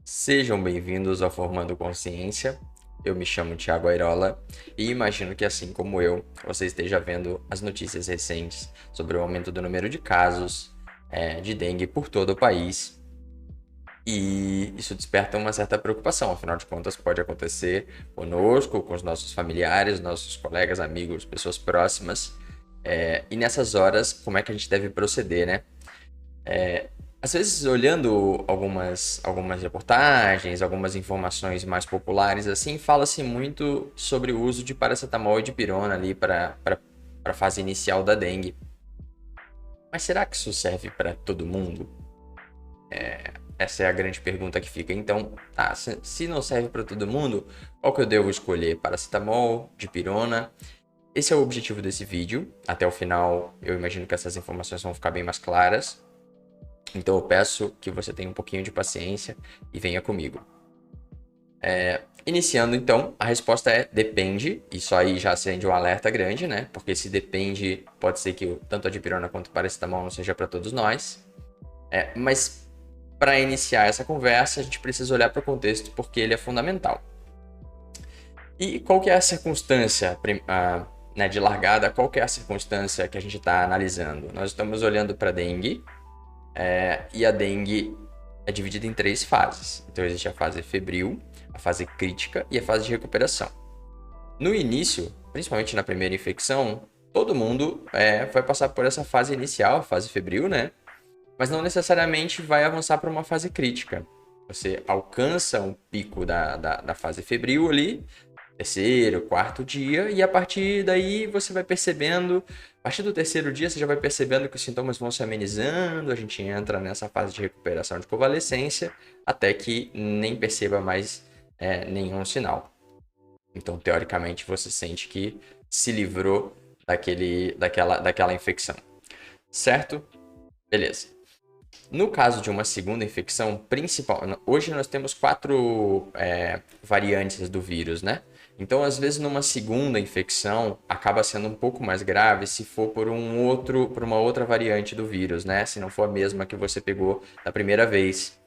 Sejam bem-vindos ao Formando Consciência. Eu me chamo Thiago Airola e imagino que, assim como eu, você esteja vendo as notícias recentes sobre o aumento do número de casos de dengue por todo o país. E isso desperta uma certa preocupação, afinal de contas, pode acontecer conosco, com os nossos familiares, nossos colegas, amigos, pessoas próximas. E nessas horas, como é que a gente deve proceder, né? Às vezes, olhando algumas reportagens, algumas informações mais populares, assim, fala-se muito sobre o uso de paracetamol e de pirona ali para a fase inicial da dengue. Mas será que isso serve para todo mundo? Essa é a grande pergunta que fica. Então, tá, se não serve para todo mundo, qual que eu devo escolher? Paracetamol, dipirona? Esse é o objetivo desse vídeo. Até o final, eu imagino que essas informações vão ficar bem mais claras. Então eu peço que você tenha um pouquinho de paciência e venha comigo. Iniciando então, a resposta é depende. Isso aí já acende um alerta grande, né? Porque se depende, pode ser que tanto a dipirona quanto o paracetamol não seja para todos nós. Mas para iniciar essa conversa, a gente precisa olhar para o contexto porque ele é fundamental. E qual que é a circunstância né, de largada? Qual que é a circunstância que a gente está analisando? Nós estamos olhando para a dengue, e a dengue é dividida em 3 fases. Então existe a fase febril, a fase crítica e a fase de recuperação. No início, principalmente na primeira infecção, todo mundo vai passar por essa fase inicial, a fase febril, né? Mas não necessariamente vai avançar para uma fase crítica. Você alcança um pico da fase febril ali, terceiro, quarto dia, e a partir daí você vai percebendo, a partir do terceiro dia você já vai percebendo que os sintomas vão se amenizando, a gente entra nessa fase de recuperação de convalescência, até que nem perceba mais nenhum sinal. Então, teoricamente, você sente que se livrou daquela infecção. Certo? Beleza. No caso de uma segunda infecção principal, hoje nós temos 4 variantes do vírus, né? Então, às vezes, numa segunda infecção, acaba sendo um pouco mais grave se for por uma outra variante do vírus, né? Se não for a mesma que você pegou da primeira vez.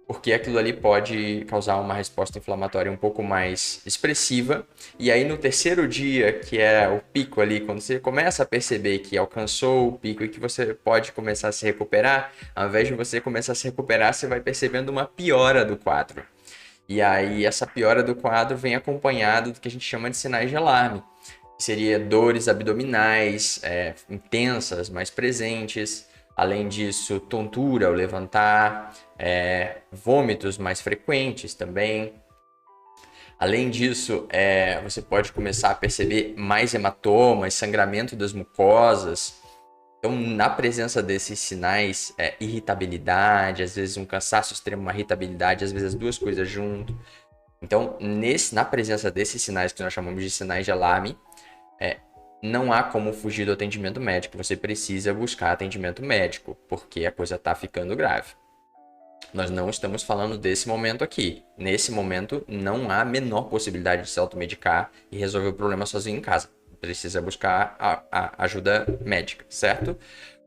Porque aquilo ali pode causar uma resposta inflamatória um pouco mais expressiva. E aí, no terceiro dia, que é o pico ali, quando você começa a perceber que alcançou o pico e que você pode começar a se recuperar, ao invés de você começar a se recuperar, você vai percebendo uma piora do quadro. E aí, essa piora do quadro vem acompanhado do que a gente chama de sinais de alarme. Que seria dores abdominais intensas, mais presentes. Além disso, tontura ao levantar, vômitos mais frequentes também. Além disso, você pode começar a perceber mais hematomas, sangramento das mucosas. Então, na presença desses sinais, irritabilidade, às vezes um cansaço extremo, uma irritabilidade, às vezes as duas coisas junto. Então, na presença desses sinais que nós chamamos de sinais de alarme, não há como fugir do atendimento médico. Você precisa buscar atendimento médico, porque a coisa está ficando grave. Nós não estamos falando desse momento aqui. Nesse momento, não há a menor possibilidade de se automedicar e resolver o problema sozinho em casa. Precisa buscar a ajuda médica, certo?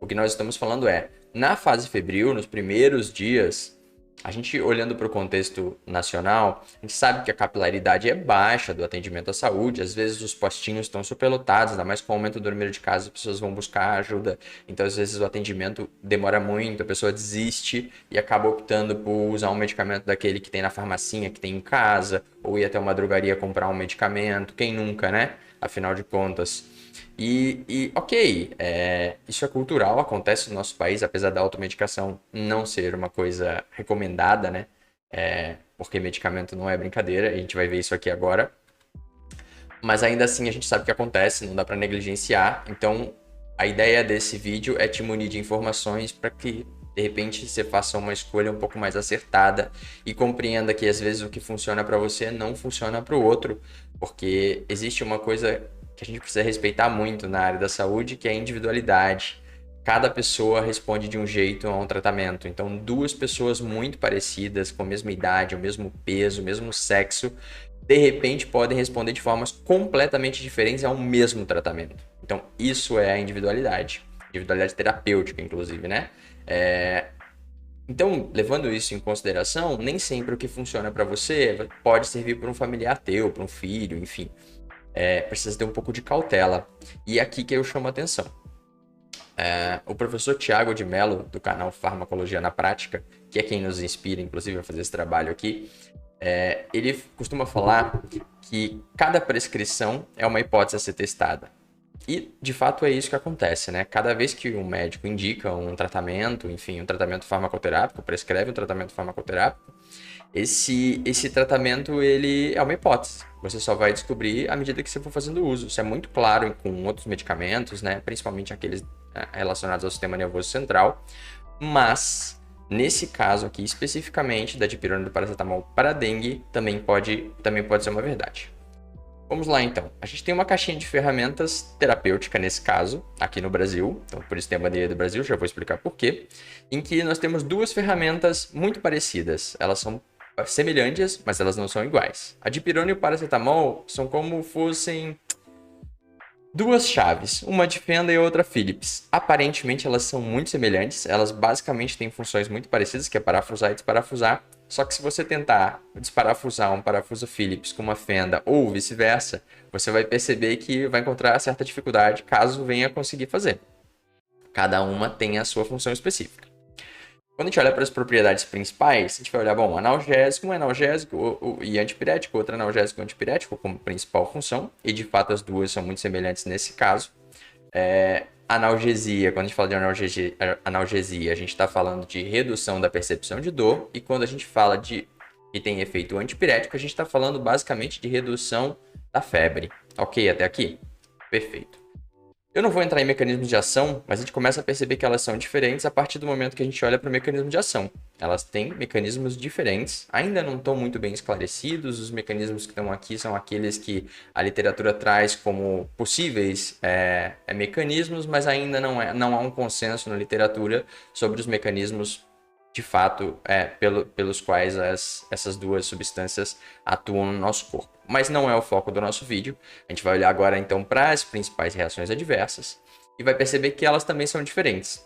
O que nós estamos falando na fase febril, nos primeiros dias, a gente olhando para o contexto nacional, a gente sabe que a capilaridade é baixa do atendimento à saúde, às vezes os postinhos estão superlotados, ainda mais com o aumento do número de casos, as pessoas vão buscar ajuda, então às vezes o atendimento demora muito, a pessoa desiste e acaba optando por usar um medicamento daquele que tem na farmacinha, que tem em casa, ou ir até uma drogaria comprar um medicamento, quem nunca, né? Afinal de contas. Ok, isso é cultural, acontece no nosso país, apesar da automedicação não ser uma coisa recomendada, né? Porque medicamento não é brincadeira, a gente vai ver isso aqui agora. Mas ainda assim a gente sabe que acontece, não dá para negligenciar. Então a ideia desse vídeo é te munir de informações para que de repente você faça uma escolha um pouco mais acertada e compreenda que às vezes o que funciona para você não funciona para o outro, porque existe uma coisa que a gente precisa respeitar muito na área da saúde, que é a individualidade. Cada pessoa responde de um jeito a um tratamento. Então, duas pessoas muito parecidas, com a mesma idade, o mesmo peso, o mesmo sexo, de repente podem responder de formas completamente diferentes ao mesmo tratamento. Então, isso é a individualidade. Individualidade terapêutica, inclusive, né? Então, levando isso em consideração, nem sempre o que funciona para você pode servir para um familiar teu, para um filho, enfim. Precisa ter um pouco de cautela. E é aqui que eu chamo a atenção. O professor Tiago de Mello, do canal Farmacologia na Prática, que é quem nos inspira, inclusive, a fazer esse trabalho aqui, ele costuma falar que cada prescrição é uma hipótese a ser testada. E, de fato, é isso que acontece, né? Cada vez que um médico indica um tratamento, enfim, um tratamento farmacoterápico, prescreve um tratamento farmacoterápico, esse tratamento, ele é uma hipótese. Você só vai descobrir à medida que você for fazendo uso. Isso é muito claro com outros medicamentos, né? Principalmente aqueles relacionados ao sistema nervoso central. Mas, nesse caso aqui, especificamente da dipirona e do paracetamol para dengue, também pode ser uma verdade. Vamos lá, então. A gente tem uma caixinha de ferramentas terapêutica, nesse caso, aqui no Brasil. Então, por isso tem a bandeira do Brasil, já vou explicar por quê. Em que nós temos duas ferramentas muito parecidas. Elas são semelhantes, mas elas não são iguais. A dipirona e o paracetamol são como fossem duas chaves, uma de fenda e outra Phillips. Aparentemente, elas são muito semelhantes. Elas basicamente têm funções muito parecidas, que é parafusar e desparafusar. Só que se você tentar desparafusar um parafuso Phillips com uma fenda ou vice-versa, você vai perceber que vai encontrar certa dificuldade caso venha conseguir fazer. Cada uma tem a sua função específica. Quando a gente olha para as propriedades principais, a gente vai olhar, bom, analgésico, um analgésico e antipirético, outro analgésico e antipirético como principal função, e de fato as duas são muito semelhantes nesse caso. Analgesia, quando a gente fala de analgesia, a gente está falando de redução da percepção de dor, e quando a gente fala de que tem efeito antipirético, a gente está falando basicamente de redução da febre. Ok, até aqui? Perfeito. Eu não vou entrar em mecanismos de ação, mas a gente começa a perceber que elas são diferentes a partir do momento que a gente olha para o mecanismo de ação. Elas têm mecanismos diferentes, ainda não estão muito bem esclarecidos. Os mecanismos que estão aqui são aqueles que a literatura traz como possíveis mecanismos, mas ainda não há um consenso na literatura sobre os mecanismos de fato pelos quais essas duas substâncias atuam no nosso corpo. Mas não é o foco do nosso vídeo. A gente vai olhar agora então para as principais reações adversas e vai perceber que elas também são diferentes.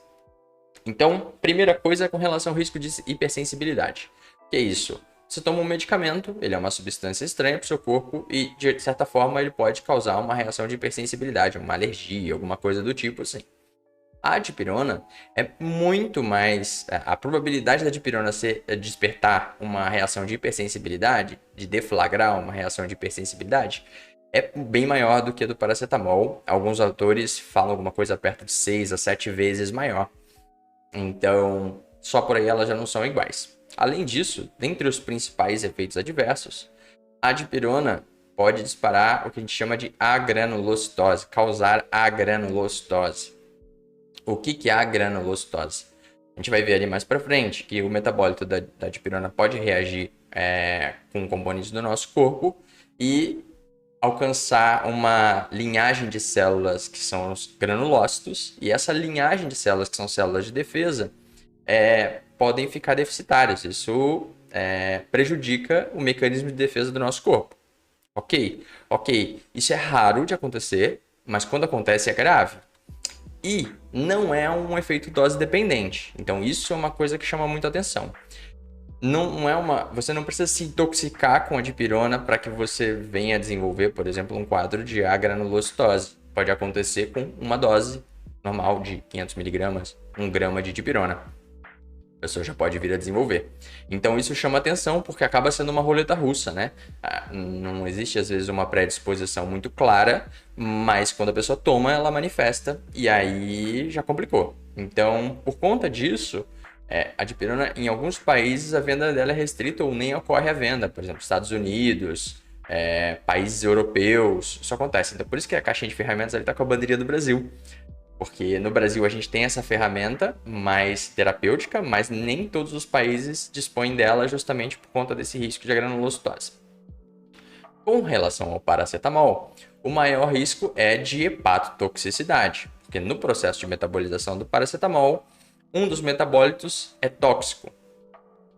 Então, primeira coisa é com relação ao risco de hipersensibilidade. Que é isso? Você toma um medicamento, ele é uma substância estranha para o seu corpo e, de certa forma, ele pode causar uma reação de hipersensibilidade, uma alergia, alguma coisa do tipo assim. A dipirona é muito mais... A probabilidade da dipirona despertar uma reação de hipersensibilidade, de deflagrar uma reação de hipersensibilidade, é bem maior do que a do paracetamol. Alguns autores falam alguma coisa perto de 6 a 7 vezes maior. Então, só por aí elas já não são iguais. Além disso, dentre os principais efeitos adversos, a dipirona pode disparar o que a gente chama de agranulocitose, causar agranulocitose. O que é a granulocitose? A gente vai ver ali mais para frente que o metabólito da dipirona pode reagir com componentes do nosso corpo e alcançar uma linhagem de células que são os granulócitos, e essa linhagem de células que são células de defesa podem ficar deficitárias. Isso prejudica o mecanismo de defesa do nosso corpo. Ok. Isso é raro de acontecer, mas quando acontece é grave. E não é um efeito dose dependente. Então isso é uma coisa que chama muita atenção. Você não precisa se intoxicar com a dipirona para que você venha desenvolver, por exemplo, um quadro de agranulocitose. Pode acontecer com uma dose normal de 500 mg, 1 grama de dipirona. A pessoa já pode vir a desenvolver. Então isso chama atenção porque acaba sendo uma roleta russa, né? Não existe às vezes uma predisposição muito clara, mas quando a pessoa toma, ela manifesta e aí já complicou. Então, por conta disso, a dipirona, em alguns países, a venda dela é restrita ou nem ocorre a venda. Por exemplo, Estados Unidos, países europeus, isso acontece. Então, por isso que a caixinha de ferramentas está com a bandeirinha do Brasil. Porque no Brasil a gente tem essa ferramenta mais terapêutica, mas nem todos os países dispõem dela justamente por conta desse risco de granulocitose. Com relação ao paracetamol, o maior risco é de hepatotoxicidade, porque no processo de metabolização do paracetamol, um dos metabólitos é tóxico.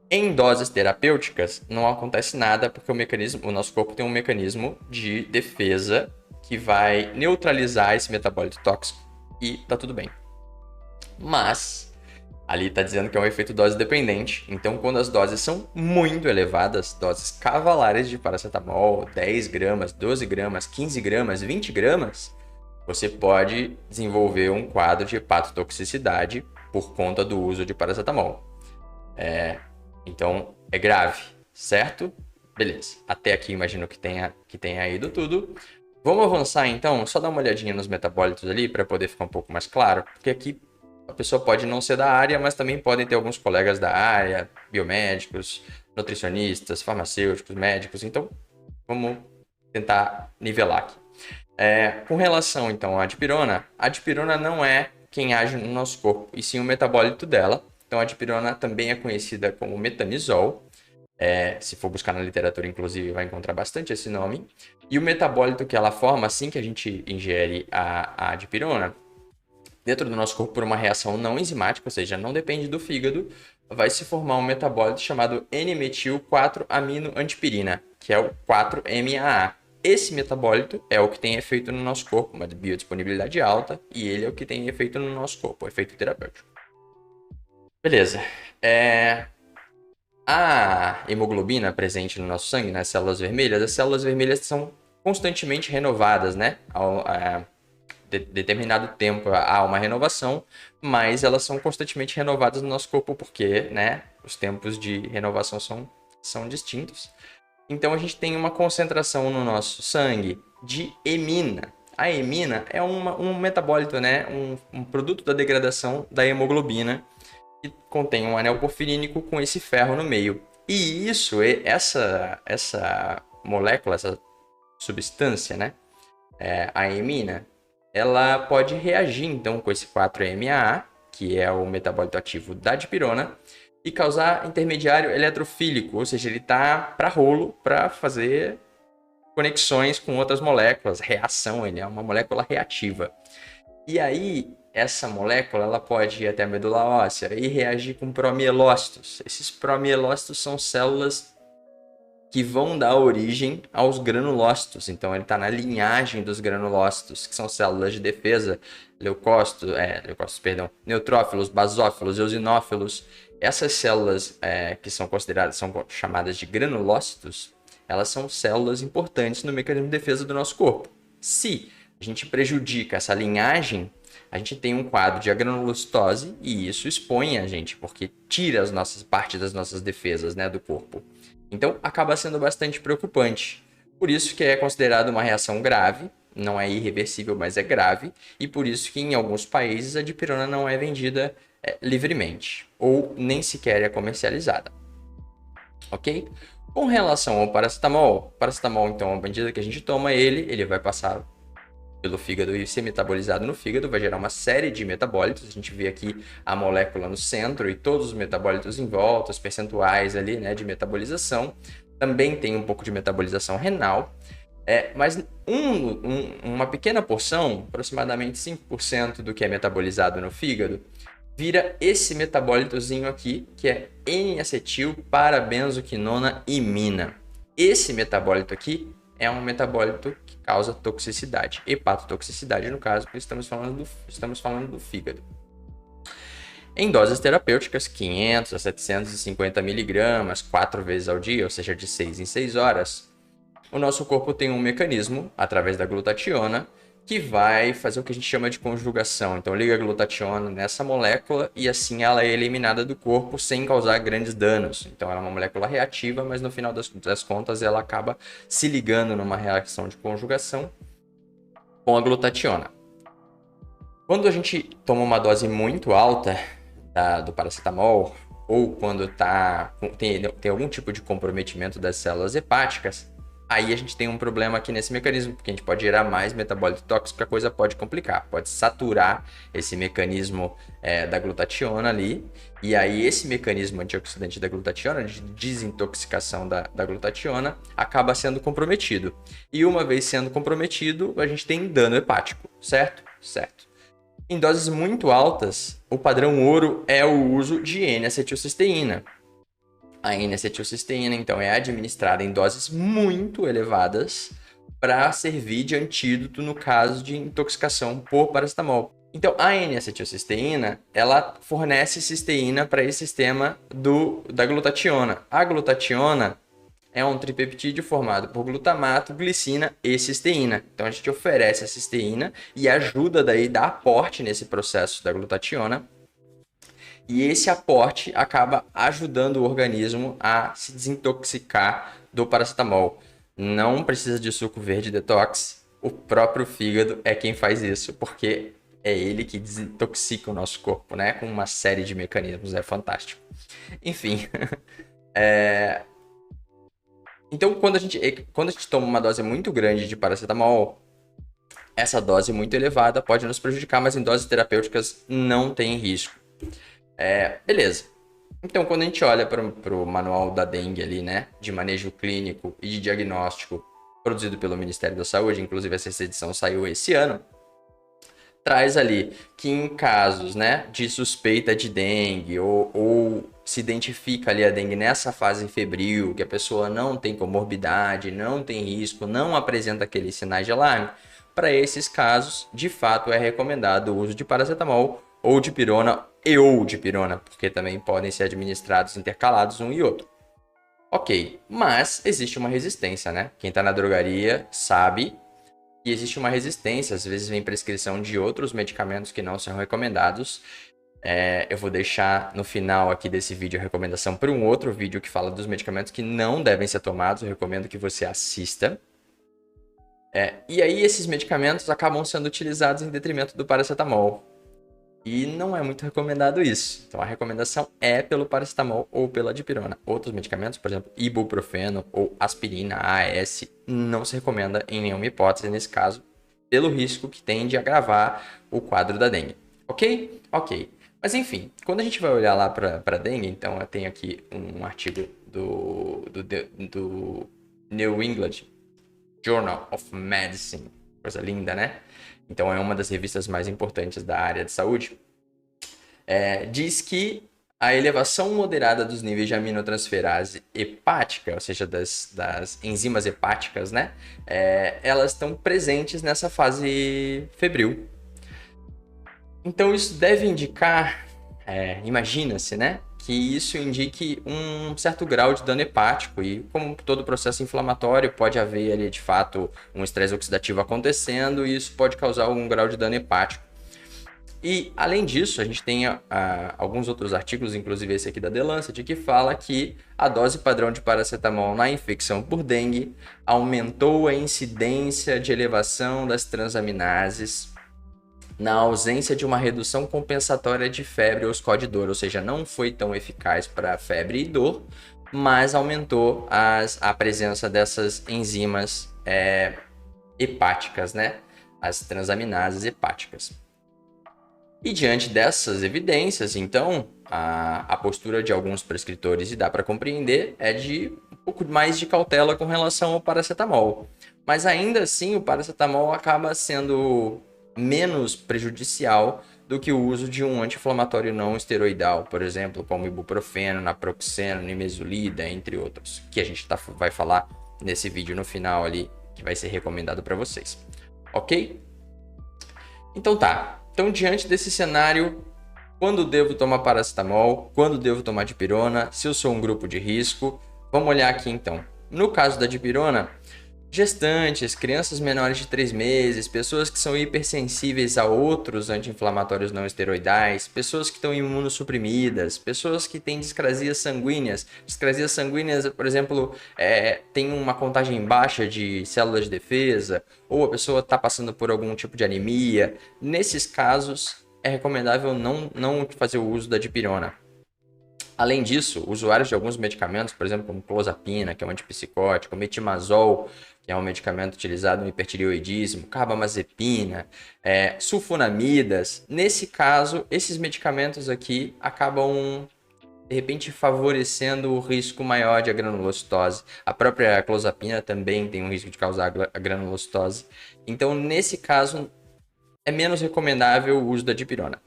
Em doses terapêuticas não acontece nada, porque o nosso corpo tem um mecanismo de defesa que vai neutralizar esse metabólito tóxico. E tá tudo bem. Mas Ali está dizendo que é um efeito dose dependente. Então, quando as doses são muito elevadas, doses cavalares de paracetamol, 10 gramas, 12 gramas, 15 gramas, 20 gramas, você pode desenvolver um quadro de hepatotoxicidade por conta do uso de paracetamol. Então, é grave, certo? Beleza. Até aqui imagino que tenha ido tudo. Vamos avançar então, só dar uma olhadinha nos metabólitos ali para poder ficar um pouco mais claro, porque aqui a pessoa pode não ser da área, mas também podem ter alguns colegas da área, biomédicos, nutricionistas, farmacêuticos, médicos, então vamos tentar nivelar aqui. Com relação então à dipirona, a dipirona não é quem age no nosso corpo, e sim o metabólito dela. Então a dipirona também é conhecida como metanizol. Se for buscar na literatura, inclusive, vai encontrar bastante esse nome. E o metabólito que ela forma assim que a gente ingere a dipirona, dentro do nosso corpo por uma reação não enzimática, ou seja, não depende do fígado, vai se formar um metabólito chamado N-metil-4-aminoantipirina, que é o 4-MAA. Esse metabólito é o que tem efeito no nosso corpo, uma biodisponibilidade alta, e ele é o que tem efeito no nosso corpo, efeito terapêutico. Beleza. A hemoglobina presente no nosso sangue, nas células vermelhas, as células vermelhas são constantemente renovadas, né? Determinado tempo há uma renovação, mas elas são constantemente renovadas no nosso corpo porque, né, os tempos de renovação são distintos. Então a gente tem uma concentração no nosso sangue de hemina. A hemina é um metabólito, né, um produto da degradação da hemoglobina, que contém um anel porfirínico com esse ferro no meio. E essa molécula, essa substância, né, a hemina, ela pode reagir então com esse 4-MAA, que é o metabólito ativo da dipirona, e causar intermediário eletrofílico, ou seja, ele está para rolo para fazer conexões com outras moléculas, reação, ele é uma molécula reativa. E aí, essa molécula ela pode ir até a medula óssea e reagir com promielócitos. Esses promielócitos são células que vão dar origem aos granulócitos. Então, ele está na linhagem dos granulócitos, que são células de defesa, neutrófilos, basófilos, eosinófilos. Essas células que são chamadas de granulócitos, elas são células importantes no mecanismo de defesa do nosso corpo. Se a gente prejudica essa linhagem, a gente tem um quadro de agranulocitose e isso expõe a gente, porque tira as nossas partes das nossas defesas, né, do corpo. Então, acaba sendo bastante preocupante. Por isso que é considerado uma reação grave, não é irreversível, mas é grave, e por isso que em alguns países a dipirona não é vendida livremente, ou nem sequer é comercializada. Ok? Com relação ao paracetamol, então, à medida que a gente toma ele vai passar pelo fígado e ser metabolizado no fígado, vai gerar uma série de metabólitos. A gente vê aqui a molécula no centro e todos os metabólitos em volta, os percentuais ali, né, de metabolização. Também tem um pouco de metabolização renal, mas uma pequena porção, aproximadamente 5% do que é metabolizado no fígado, vira esse metabólitozinho aqui, que é N-acetil-parabenzoquinona imina. Esse metabólito aqui é um metabólito que causa toxicidade, hepatotoxicidade no caso, porque estamos falando do fígado. Em doses terapêuticas, 500 a 750 miligramas, 4 vezes ao dia, ou seja, de 6 em 6 horas, o nosso corpo tem um mecanismo, através da glutationa, que vai fazer o que a gente chama de conjugação. Então, liga a glutationa nessa molécula e assim ela é eliminada do corpo sem causar grandes danos. Então, ela é uma molécula reativa, mas no final das contas ela acaba se ligando numa reação de conjugação com a glutationa. Quando a gente toma uma dose muito alta do paracetamol, ou quando tem algum tipo de comprometimento das células hepáticas, aí a gente tem um problema aqui nesse mecanismo, porque a gente pode gerar mais metabólito tóxico, a coisa pode complicar, pode saturar esse mecanismo da glutationa ali, e aí esse mecanismo antioxidante da glutationa, de desintoxicação da glutationa, acaba sendo comprometido. E uma vez sendo comprometido, a gente tem dano hepático, certo? Certo. Em doses muito altas, o padrão ouro é o uso de N-acetilcisteína. A N-acetilcisteína, então, é administrada em doses muito elevadas para servir de antídoto no caso de intoxicação por paracetamol. Então, a N-acetilcisteína, ela fornece cisteína para esse sistema da glutationa. A glutationa é um tripeptídeo formado por glutamato, glicina e cisteína. Então, a gente oferece a cisteína e ajuda daí, dá aporte nesse processo da glutationa. E esse aporte acaba ajudando o organismo a se desintoxicar do paracetamol. Não precisa de suco verde detox, o próprio fígado é quem faz isso, porque é ele que desintoxica o nosso corpo, né? Com uma série de mecanismos, é fantástico. Enfim, então quando a gente toma uma dose muito grande de paracetamol, essa dose muito elevada pode nos prejudicar, mas em doses terapêuticas não tem risco. Beleza. Então, quando a gente olha para o manual da dengue ali, né, de manejo clínico e de diagnóstico produzido pelo Ministério da Saúde, inclusive essa edição saiu esse ano, traz ali que em casos, né, de suspeita de dengue ou se identifica ali a dengue nessa fase febril, que a pessoa não tem comorbidade, não tem risco, não apresenta aqueles sinais de alarme, para esses casos, de fato, é recomendado o uso de paracetamol ou dipirona ou dipirona, porque também podem ser administrados intercalados um e outro. Ok, mas existe uma resistência, né? Quem está na drogaria sabe que existe uma resistência, às vezes vem prescrição de outros medicamentos que não são recomendados. Eu vou deixar no final aqui desse vídeo a recomendação para um outro vídeo que fala dos medicamentos que não devem ser tomados. Eu recomendo que você assista. E aí esses medicamentos acabam sendo utilizados em detrimento do paracetamol. E não é muito recomendado isso. Então a recomendação é pelo paracetamol ou pela dipirona. Outros medicamentos, por exemplo, ibuprofeno ou aspirina, AS, não se recomenda em nenhuma hipótese nesse caso, pelo risco que tem de agravar o quadro da dengue. Ok? Ok. Mas enfim, quando a gente vai olhar lá para dengue, então eu tenho aqui um artigo do New England Journal of Medicine. Coisa linda, né? Então é uma das revistas mais importantes da área de saúde. Diz que a elevação moderada dos níveis de aminotransferase hepática, ou seja, das enzimas hepáticas, né? Elas estão presentes nessa fase febril. Então isso deve indicar, imagina-se, né? Que isso indique um certo grau de dano hepático e como todo processo inflamatório pode haver ali de fato um estresse oxidativo acontecendo e isso pode causar algum grau de dano hepático. E além disso, a gente tem alguns outros artigos, inclusive esse aqui da The Lancet, que fala que a dose padrão de paracetamol na infecção por dengue aumentou a incidência de elevação das transaminases na ausência de uma redução compensatória de febre ou SCOD dor, ou seja, não foi tão eficaz para febre e dor, mas aumentou a presença dessas enzimas hepáticas, né? As transaminases hepáticas. E diante dessas evidências, então, a postura de alguns prescritores, e dá para compreender, é de um pouco mais de cautela com relação ao paracetamol. Mas ainda assim, o paracetamol acaba sendo menos prejudicial do que o uso de um anti-inflamatório não esteroidal, por exemplo, como ibuprofeno, naproxeno, nimesulida, entre outros, que a gente vai falar nesse vídeo no final ali, que vai ser recomendado para vocês. Ok? Então tá. Então, diante desse cenário, quando devo tomar paracetamol, quando devo tomar dipirona, se eu sou um grupo de risco, vamos olhar aqui então. No caso da dipirona, gestantes, crianças menores de 3 meses, pessoas que são hipersensíveis a outros anti-inflamatórios não esteroidais, pessoas que estão imunossuprimidas, pessoas que têm discrasias sanguíneas. Discrasias sanguíneas, por exemplo, tem uma contagem baixa de células de defesa, ou a pessoa está passando por algum tipo de anemia. Nesses casos, é recomendável não fazer o uso da dipirona. Além disso, usuários de alguns medicamentos, por exemplo, como clozapina, que é um antipsicótico, metimazol, que é um medicamento utilizado no hipertireoidismo, carbamazepina, sulfonamidas. Nesse caso, esses medicamentos aqui acabam, de repente, favorecendo o risco maior de agranulocitose. A própria clozapina também tem um risco de causar agranulocitose. Então, nesse caso, é menos recomendável o uso da dipirona.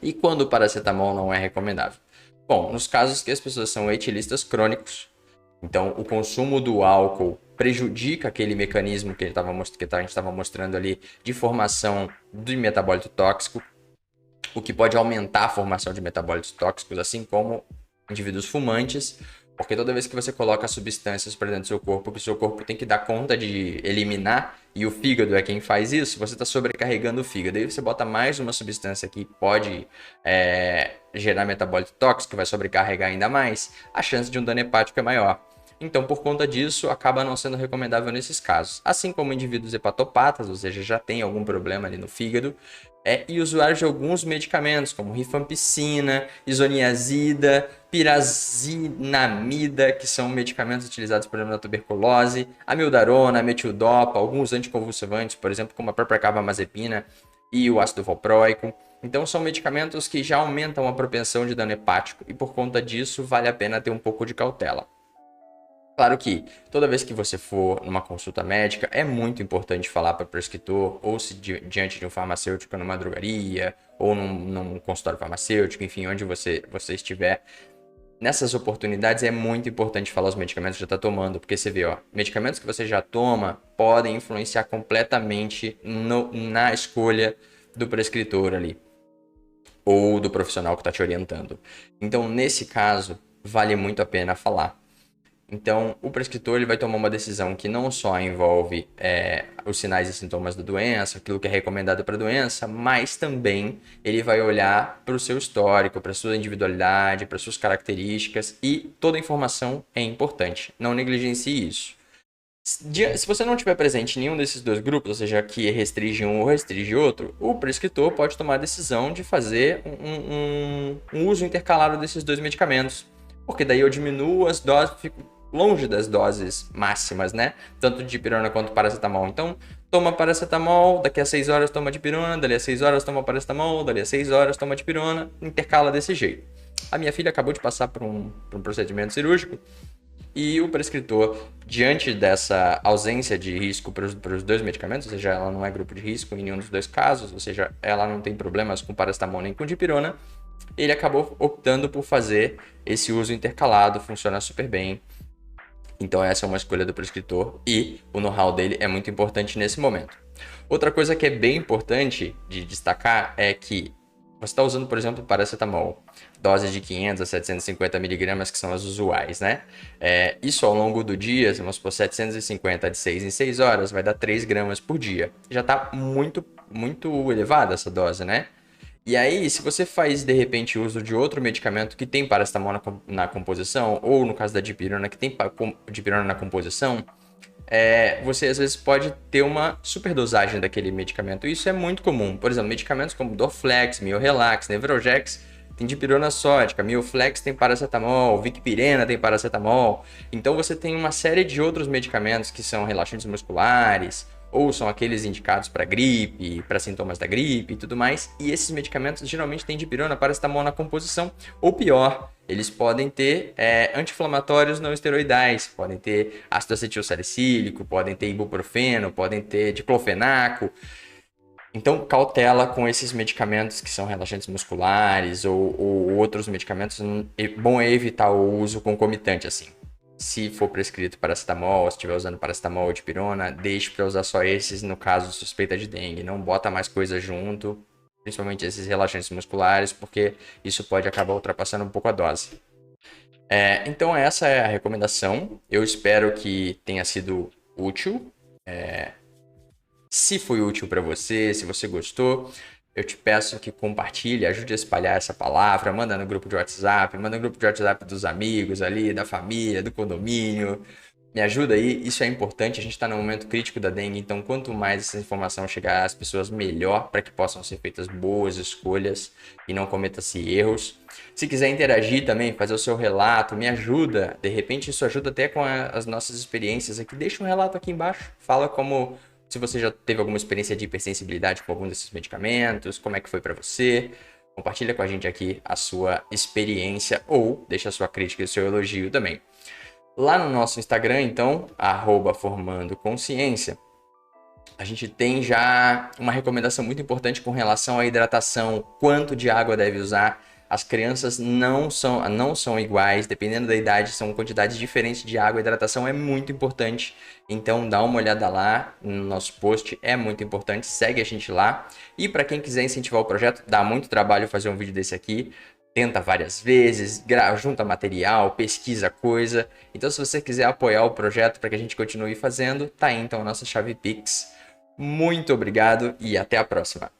E quando o paracetamol não é recomendável? Bom, nos casos que as pessoas são etilistas crônicos, então o consumo do álcool prejudica aquele mecanismo que a gente estava mostrando ali de formação do metabólito tóxico, o que pode aumentar a formação de metabólitos tóxicos, assim como indivíduos fumantes, porque toda vez que você coloca substâncias para dentro do seu corpo, que o seu corpo tem que dar conta de eliminar, e o fígado é quem faz isso, você está sobrecarregando o fígado. Aí você bota mais uma substância que pode gerar metabólito tóxico, que vai sobrecarregar ainda mais, a chance de um dano hepático é maior. Então, por conta disso, acaba não sendo recomendável nesses casos. Assim como indivíduos hepatopatas, ou seja, já tem algum problema ali no fígado, e usuários de alguns medicamentos, como rifampicina, isoniazida, pirazinamida, que são medicamentos utilizados, por exemplo, na tuberculose, amiodarona, metildopa, alguns anticonvulsivantes, por exemplo, como a própria carbamazepina e o ácido valproico. Então, são medicamentos que já aumentam a propensão de dano hepático e, por conta disso, vale a pena ter um pouco de cautela. Claro que toda vez que você for numa consulta médica, é muito importante falar para o prescritor, ou se diante de um farmacêutico numa drogaria, ou num consultório farmacêutico, enfim, onde você estiver. Nessas oportunidades é muito importante falar os medicamentos que já está tomando, porque você vê, medicamentos que você já toma podem influenciar completamente na escolha do prescritor ali, ou do profissional que está te orientando. Então, nesse caso, vale muito a pena falar. Então, o prescritor ele vai tomar uma decisão que não só envolve os sinais e sintomas da doença, aquilo que é recomendado para a doença, mas também ele vai olhar para o seu histórico, para a sua individualidade, para as suas características, e toda informação é importante. Não negligencie isso. Se você não tiver presente em nenhum desses dois grupos, ou seja, que restringe um ou restringe outro, o prescritor pode tomar a decisão de fazer um uso intercalado desses dois medicamentos. Porque daí eu diminuo as doses, fico longe das doses máximas, né? Tanto de dipirona quanto paracetamol. Então, toma paracetamol, daqui a 6 horas toma dipirona, dali a 6 horas toma paracetamol, dali a 6 horas toma dipirona, intercala desse jeito. A minha filha acabou de passar por um procedimento cirúrgico e o prescritor, diante dessa ausência de risco para os dois medicamentos, ou seja, ela não é grupo de risco em nenhum dos dois casos, ou seja, ela não tem problemas com paracetamol nem com dipirona, ele acabou optando por fazer esse uso intercalado, funciona super bem. Então essa é uma escolha do prescritor e o know-how dele é muito importante nesse momento. Outra coisa que é bem importante de destacar é que você está usando, por exemplo, paracetamol, doses de 500 a 750 miligramas, que são as usuais, né? Isso ao longo do dia, vamos supor, 750 de 6 em 6 horas, vai dar 3 gramas por dia. Já está muito, muito elevada essa dose, né? E aí, se você faz, de repente, uso de outro medicamento que tem paracetamol na composição, ou no caso da dipirona, que tem dipirona na composição, você às vezes pode ter uma superdosagem daquele medicamento. Isso é muito comum. Por exemplo, medicamentos como Dorflex, Miorelax, Nevrojex, tem dipirona sódica, Mioflex tem paracetamol, Vicpirena tem paracetamol. Então você tem uma série de outros medicamentos que são relaxantes musculares, ou são aqueles indicados para gripe, para sintomas da gripe e tudo mais. E esses medicamentos geralmente têm dipirona, paracetamol na composição. Ou pior, eles podem ter anti-inflamatórios não esteroidais, podem ter ácido acetilsalicílico, podem ter ibuprofeno, podem ter diclofenaco. Então, cautela com esses medicamentos que são relaxantes musculares ou outros medicamentos. Bom é evitar o uso concomitante, assim. Se for prescrito paracetamol, se estiver usando paracetamol ou dipirona, deixe para usar só esses no caso de suspeita de dengue. Não bota mais coisa junto, principalmente esses relaxantes musculares, porque isso pode acabar ultrapassando um pouco a dose. Então essa é a recomendação. Eu espero que tenha sido útil. Se foi útil para você, se você gostou, eu te peço que compartilhe, ajude a espalhar essa palavra, manda no grupo de WhatsApp, manda no grupo de WhatsApp dos amigos ali, da família, do condomínio. Me ajuda aí, isso é importante, a gente está num momento crítico da dengue, então quanto mais essa informação chegar às pessoas, melhor para que possam ser feitas boas escolhas e não cometa-se erros. Se quiser interagir também, fazer o seu relato, me ajuda, de repente isso ajuda até com as nossas experiências aqui, deixa um relato aqui embaixo, fala como... Se você já teve alguma experiência de hipersensibilidade com algum desses medicamentos, como é que foi para você? Compartilha com a gente aqui a sua experiência ou deixa a sua crítica e o seu elogio também. Lá no nosso Instagram, então, @formandoconsciência, a gente tem já uma recomendação muito importante com relação à hidratação, quanto de água deve usar. As crianças não são iguais, dependendo da idade, são quantidades diferentes de água. A hidratação é muito importante, então dá uma olhada lá no nosso post, é muito importante, segue a gente lá. E para quem quiser incentivar o projeto, dá muito trabalho fazer um vídeo desse aqui. Tenta várias vezes, junta material, pesquisa coisa. Então, se você quiser apoiar o projeto para que a gente continue fazendo, tá aí então a nossa chave Pix. Muito obrigado e até a próxima.